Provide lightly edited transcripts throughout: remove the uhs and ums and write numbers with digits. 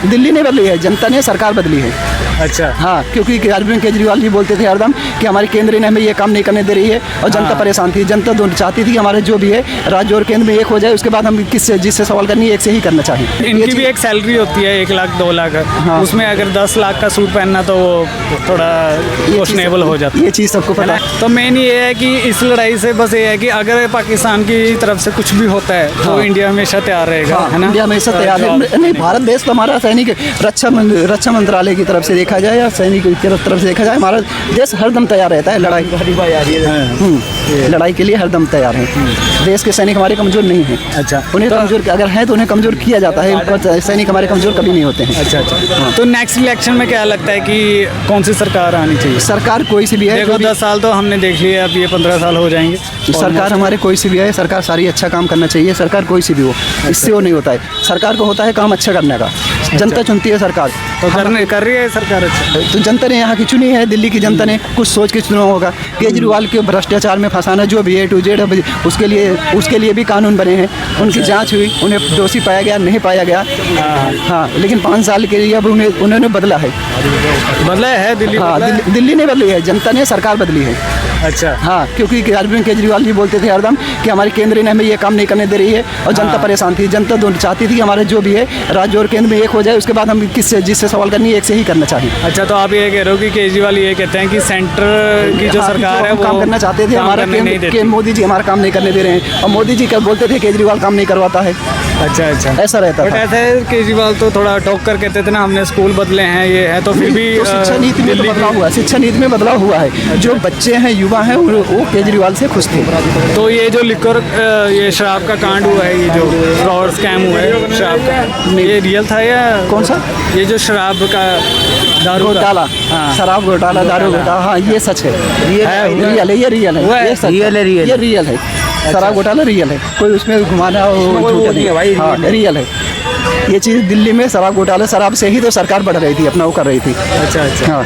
दिल्ली नहीं बदली है, जनता ने सरकार बदली है। अच्छा। हाँ, क्योंकि अरविंद केजरीवाल जी बोलते थे हरदम कि हमारी केंद्र ने हमें ये काम नहीं करने दे रही है और जनता परेशान थी। जनता चाहती थी कि हमारे जो भी है राज्य और केंद्र में एक हो जाए, उसके बाद हम किससे जिससे सवाल करनी है एक से ही करना चाहिए। इनकी भी एक सैलरी होती है 1 लाख 2 लाख, उसमें अगर 10 लाख का सूट पहनना तो वो थोड़ा क्वेश्चनेबल हो जाता है। ये चीज़ सबको पता है। तो मेन ये है कि इस लड़ाई से बस ये है कि अगर पाकिस्तान की तरफ से कुछ भी होता है तो इंडिया हमेशा तैयार रहेगा, है ना? इंडिया हमेशा तैयार है। नहीं, भारत देश तो हमारा सैनिक रक्षा मंत्रालय की तरफ से देखा जाए या सैनिक की तरफ से देखा जाए, हमारा देश हरदम तैयार रहता है लड़ाई के लिए हरदम तैयार है। देश के सैनिक हमारे कमज़ोर नहीं हैं। अच्छा। उन्हें कमज़ोर अगर है तो उन्हें कमज़ोर किया जाता है, सैनिक हमारे कमज़ोर कभी नहीं होते हैं। अच्छा। तो नेक्स्ट इलेक्शन में क्या लगता है कि कौन सी सरकार आनी चाहिए? सरकार कोई सी भी है, देखो 10 साल तो हमने देख लिया, अब ये 15 साल हो जाएंगे। सरकार हमारे कोई सी भी है, सरकार सारी अच्छा काम करना चाहिए। सरकार कोई सी भी हो, इससे वो नहीं होता है। सरकार को होता है काम अच्छा करने का, जनता चुनती है सरकार। तो कर रही है सरकार अच्छा। तो जनता ने यहाँ की चुनी है, दिल्ली की जनता ने कुछ सोच के चुना होगा। केजरीवाल के भ्रष्टाचार में फंसाना जो भी है टू जेड, उसके लिए भी कानून बने हैं। उनकी जांच हुई, उन्हें दोषी पाया गया, नहीं पाया गया। हाँ, लेकिन 5 साल के लिए अब उन्होंने बदला है दिल्ली। हाँ, दिल्ली नहीं बदली है, जनता ने सरकार बदली है। अच्छा। हाँ, क्योंकि अरविंद केजरीवाल जी बोलते थे हरदम कि हमारी केंद्र ने हमें ये काम नहीं करने दे रही है और जनता परेशान थी। जनता चाहती थी कि हमारे जो भी है राज्य और केंद्र में एक हो जाए, उसके बाद हम किससे जिससे सवाल करनी है एक से ही करना चाहिए। अच्छा, तो आप ये कह रहे हो कि केजरीवाल ये कहते हैं कि सेंटर की जो सरकार है वो काम करना चाहते थे, हमारा मोदी जी हमारा काम नहीं करने दे रहे हैं, और मोदी जी क्या बोलते थे केजरीवाल काम नहीं करवाता है। अच्छा। ऐसा रहता बट ऐसा है केजरीवाल तो थोड़ा टोक कर कहते थे ना, हमने स्कूल बदले हैं, ये है, तो फिर भी शिक्षा नीति में बदलाव हुआ है। शिक्षा नीति में बदलाव हुआ है। जो बच्चे हैं, युवा हैं, वो केजरीवाल से खुश थे। तो ये जो लिकर ये शराब का कांड हुआ है, ये जो फ्रॉड स्कैम हुआ है शराब का, ये रियल था या कौन सा? ये जो शराब का दारू घोटाला, शराब घोटाला, दारू घोटाला, हाँ ये सच है, रियल है, ये रियल है, ये रियल है। शराब घोटाला रियल है, कोई उसमें घुमाना नहीं है भाई। हाँ, रियल है ये चीज़। दिल्ली में शराब घोटाला, शराब से ही तो सरकार बढ़ रही थी, अपना वो कर रही थी। अच्छा। हाँ,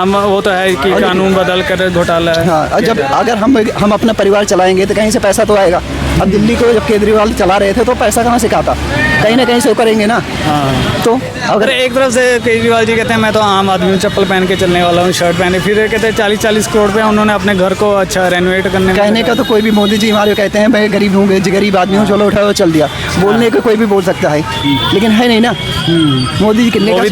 मतलब वो तो है कि कानून बदल कर घोटाला है। हाँ, जब अगर हम अपना परिवार चलाएंगे तो कहीं से पैसा तो आएगा। अब दिल्ली को जब केजरीवाल चला रहे थे तो पैसा कहाँ से आता, कहीं ना कहीं से करेंगे ना। हाँ। तो अगर एक तरफ से केजरीवाल जी कहते हैं मैं तो आम आदमी हूँ, चप्पल पहन के चलने वाला हूँ, शर्ट पहने, फिर कहते हैं 40-40 करोड़ पे उन्होंने अपने घर को अच्छा रेनोवेट करने कहने का तो कोई भी, मोदी जी हमारे कहते हैं मैं गरीब हूँ, गरीब आदमी हूँ, चलो उठाओ चल दिया, बोलने को कोई भी बोल सकता है, लेकिन है नहीं ना। मोदी जी कितने मोदी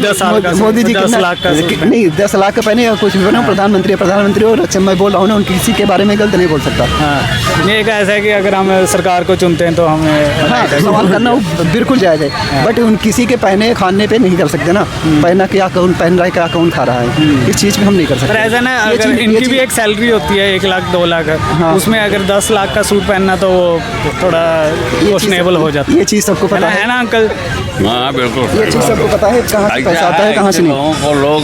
जी 10 लाख का नहीं, 10 लाख का पहने कुछ भी बना, प्रधानमंत्री और अच्छा मैं बोल रहा हूँ ना, उनकी किसी के बारे में गलत नहीं बोल सकता। हाँ, ये ऐसा है कि अगर हम सरकार को चुनते हैं तो हमें सवाल करना बिल्कुल जायज़ है, बट उन किसी के पहने खाने पे नहीं कर सकते ना। पहना क्या कौन पहन रहा है, क्या कौन खा रहा है, इस चीज़ में हम नहीं कर सकते। ऐसा ना, अगर इनकी भी एक सैलरी होती है 1 लाख 2 लाख, उसमें अगर 10 लाख का सूट पहनना तो वो थोड़ा क्वेश्चनेबल हो जाता है। ये चीज़ सबको पता है ना अंकल? हाँ बिल्कुल, ये चीज़ सबको पता है कहाँ से पैसा आता है, कहाँ से नहीं। वो लोग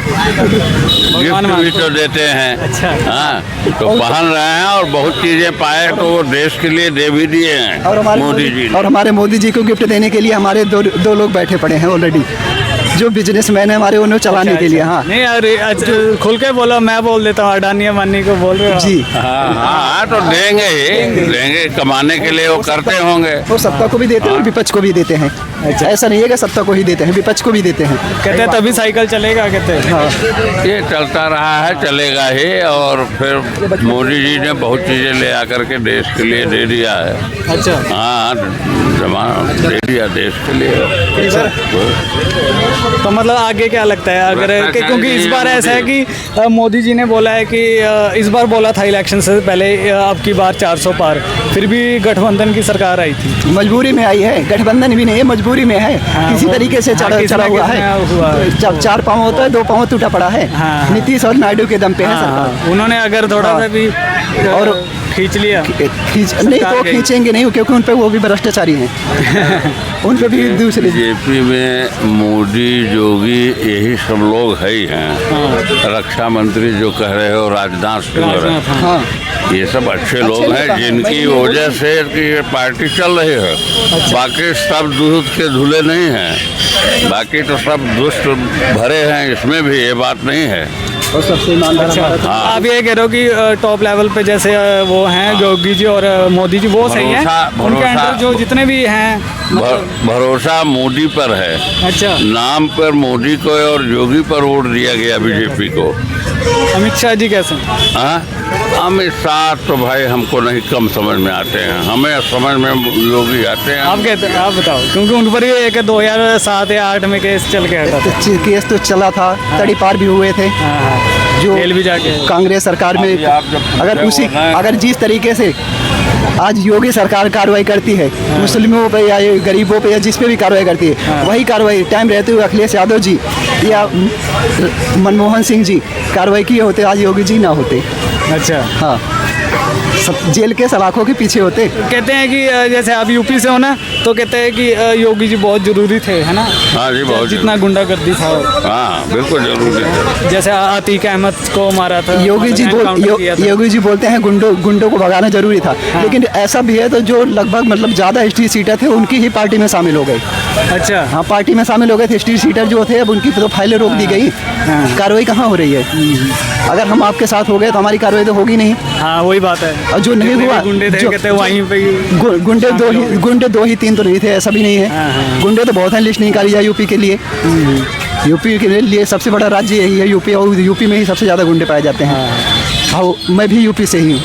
गिफ्ट भी तो देते हैं। अच्छा। हाँ, तो पहन रहे हैं और बहुत चीजें पाए तो वो देश के लिए दे भी दिए हैं। और हमारे मोदी जी को गिफ्ट देने के लिए हमारे दो लोग बैठे पड़े हैं ऑलरेडी, जो बिजनेसमैन है हमारे, उन्हें चलाने के लिए। हाँ नहीं, अरे खुल के बोलो, मैं बोल देता हूँ, अडानी अंबानी को बोल रहे हो जी। हाँ, तो देंगे, कमाने के लिए वो करते होंगे। वो सत्ता को भी देते हैं, विपक्ष को भी देते हैं। अच्छा। ऐसा नहीं है कि सत्ता को ही देते हैं, विपक्ष को भी देते हैं। कहते हैं तभी साइकिल चलेगा, कहते हैं। हाँ, ये चलता रहा है, चलेगा ही। और फिर मोदी जी ने बहुत चीजें ले आकर के देश के लिए दे दिया है। अच्छा। हाँ, जमा दे दिया देश के लिए। तो मतलब आगे क्या लगता है, अगर क्योंकि इस बार ऐसा है कि मोदी जी ने बोला है कि इस बार बोला था इलेक्शन से पहले अब की बार 400 पार, फिर भी गठबंधन की सरकार आई थी। मजबूरी में आई है, गठबंधन भी नहीं है, मजबूरी में है। किसी तरीके से चढ़ा हुआ है। 4 पाँव होता है, 2 पाँव टूटा पड़ा है। नीतीश और नायडू के दम पे है सरकार। उन्होंने अगर थोड़ा सा भी और खींच लिया, नहीं तो खींचेंगे नहीं, क्योंकि उन पे वो भी भ्रष्टाचारी हैं। उन पे भी दूसरे बीजेपी में मोदी योगी यही सब लोग है ही हैं। रक्षा मंत्री जो कह रहे हो राजनाथ सिंह, हाँ, ये सब अच्छे लोग हैं जिनकी वजह से ये पार्टी चल रही है। बाकी सब दूध के धुले नहीं हैं, बाकी तो सब दुष्ट भरे हैं, इसमें भी ये बात नहीं है। और सबसे ईमानदार अच्छा, हमारा था। आप ये कह रहे हो कि टॉप लेवल पे जैसे वो हैं योगी जी और मोदी जी वो सही हैं, उनके अंडर जो जितने भी हैं भरोसा मोदी पर है। अच्छा, नाम पर मोदी को और योगी पर वोट दिया गया बीजेपी को। अमित शाह जी कैसे? हाँ, अमित शाह तो भाई हमको नहीं कम समझ में आते हैं, हमें समझ में योगी आते हैं। आप कहते हैं, आप बताओ, क्योंकि उन पर ये एक 2007 या 8 में केस चल के हटा था। केस तो चला था, तड़ी पार भी हुए थे। हाँ, हाँ, जो जेल भी जाके कांग्रेस सरकार अभी में आप जब अगर जिस तरीके से आज योगी सरकार कार्रवाई करती है मुस्लिमों पे या ये गरीबों पे या जिस पे भी कार्रवाई करती है, वही कार्रवाई टाइम रहते हुए अखिलेश यादव जी या मनमोहन सिंह जी कार्रवाई किए होते, आज योगी जी ना होते। अच्छा, हाँ, सब जेल के सलाखों के पीछे होते। कहते हैं कि जैसे आप यूपी से हो ना, तो कहते हैं कि योगी जी बहुत जरूरी थे, है ना? हाँ जी, बहुत जितना गुंडागर्दी था, हाँ बिल्कुल जरूरी है। जैसे अतीक अहमद को मारा था, योगी जी योगी जी बोलते हैं गुंडों को भगाना जरूरी था, लेकिन ऐसा भी है तो जो लगभग मतलब ज़्यादा हिस्ट्री सीटर थे उनकी ही पार्टी में शामिल हो गए। अच्छा, हाँ, पार्टी में शामिल हो गए थे हिस्ट्री सीटर जो थे, अब उनकी तो फाइलें रोक दी गई। कार्रवाई कहाँ हो रही है? अगर हम आपके साथ हो गए तो हमारी कार्रवाई तो होगी नहीं। हाँ वही बात है। और जो नहीं हुआ, गुंडे थे, जो कहते हैं वहीं पे ही। गुंडे दो ही तीन तो नहीं थे, ऐसा भी नहीं है। गुंडे तो बहुत हैं, लिस्ट निकाली जाए यूपी के लिए। यूपी के लिए सबसे बड़ा राज्य यही है यूपी, और यूपी में ही सबसे ज़्यादा गुंडे पाए जाते हैं। हाँ, मैं भी यूपी से ही हूँ।